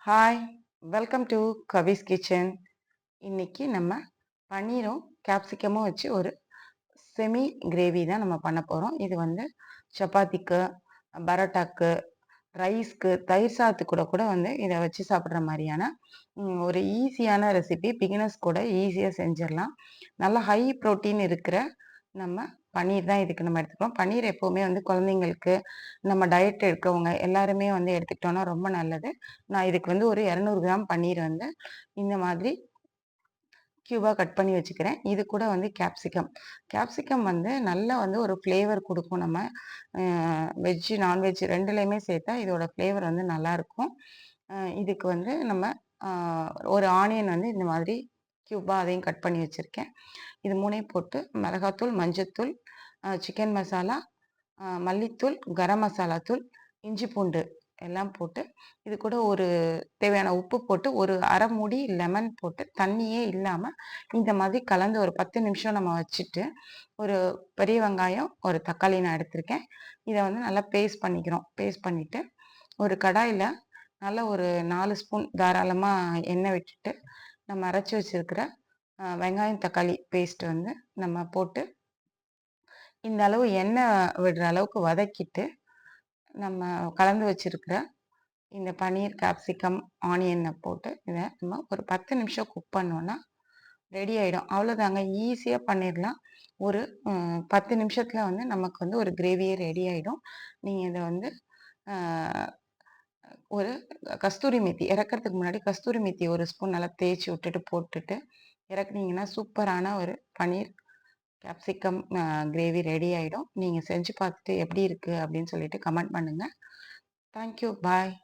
Hi! Welcome to Swiss kitchen. இன்னைக்கு நம்ம பன்னீரும், கேப்சிகமும் வச்சு ஒரு செமி கிரேவி தான் நம்ம பண்ண போறோம். இது வந்து சப்பாத்திக்கு, பரோட்டாக்கு, ரைஸ்க்கு, தயிர் சாதத்துக்கு கூட கூட வந்து இத வச்சு சாப்பிடுற மாரியான ஒரு ஈஸியான ரெசிபி. பிகினர்ஸ் கூட ஈஸியா செஞ்சிரலாம். நல்ல ஹை புரோட்டீன் இருக்கிற நம்ம பன்னீர் தான் இதுக்கு நம்ம எடுத்துக்கிறோம். பன்னீர் எப்பவுமே வந்து குழந்தைங்களுக்கு, நம்ம டயட் இருக்கவங்க எல்லாருமே வந்து எடுத்துக்கிட்டோம்னா ரொம்ப நல்லது. நான் இதுக்கு வந்து ஒரு 200 கிராம் பன்னீர் வந்து இந்த மாதிரி கியூபா கட் பண்ணி வச்சுக்கிறேன். இது கூட வந்து கேப்சிகம். கேப்சிகம் வந்து நல்லா வந்து ஒரு ஃப்ளேவர் குடுக்கும். நம்ம அ வெஜ், நான்வெஜ் 2லயுமே சேர்த்தா இதோட ஃப்ளேவர் வந்து நல்லாருக்கும். இதுக்கு வந்து நம்ம அ ஒரு ஆனியன் வந்து இந்த மாதிரி கியூபா அதையும் கட் பண்ணி வச்சிருக்கேன். இது 3யும் போட்டு மிளகாத்தூள், மஞ்சத்தூள், சிக்கன் மசாலா, மல்லித்தூள், கரம் மசாலா தூள், இஞ்சி பூண்டு எல்லாம் போட்டு, இது கூட ஒரு தேவையான உப்பு போட்டு, ஒரு 1/2 மூடி லெமன் போட்டு, தண்ணியே இல்லாம இந்த மாதிரி கலந்து ஒரு 10 நிமிஷம் நம்ம வச்சுட்டு, ஒரு பெரிய வெங்காயம், ஒரு தக்காளி நான் எடுத்திருக்கேன். இத வந்து நல்லா பேஸ்ட் பண்ணிக்கிறோம். பேஸ்ட் பண்ணிட்டு, ஒரு கடாயில நல்ல ஒரு 4 ஸ்பூன் தாராளமா எண்ணெய் விட்டுட்டு, நம்ம அரைச்சு வச்சிருக்கிற வெங்காயம், தக்காளி பேஸ்ட் வந்து நம்ம போட்டு, இந்த அளவு எண்ணெய் விடுற அளவுக்கு வதக்கிட்டு, நம்ம கலந்து வச்சிருக்கிற இந்த பன்னீர், கேப்சிகம், ஆனியன போட்டு இத நம்ம ஒரு 10 நிமிஷம் குக் பண்ணோம்னா ரெடி ஆயிடும். அவ்வளோதாங்க. ஈஸியா பண்ணிரலாம். ஒரு 10 நிமிஷத்துல வந்து நமக்கு வந்து ஒரு கிரேவியே ரெடி ஆயிடும். நீங்க இத வந்து அ ஒரு கஸ்தூரி மேத்தி இறக்கறதுக்கு முன்னாடி கஸ்தூரி மேத்தி 1 ஸ்பூன் நல்லா தேய்ச்சு விட்டுட்டு போட்டுட்டு இறக்குனீங்கன்னா, சூப்பரான ஒரு பன்னீர், கேப்சிகம் கிரேவி ரெடி ஆயிடும். நீங்க செஞ்சு பார்த்துட்டு எப்படி இருக்கு அப்படின்னு சொல்லிட்டு கமெண்ட் பண்ணுங்க. Thank you. பாய்.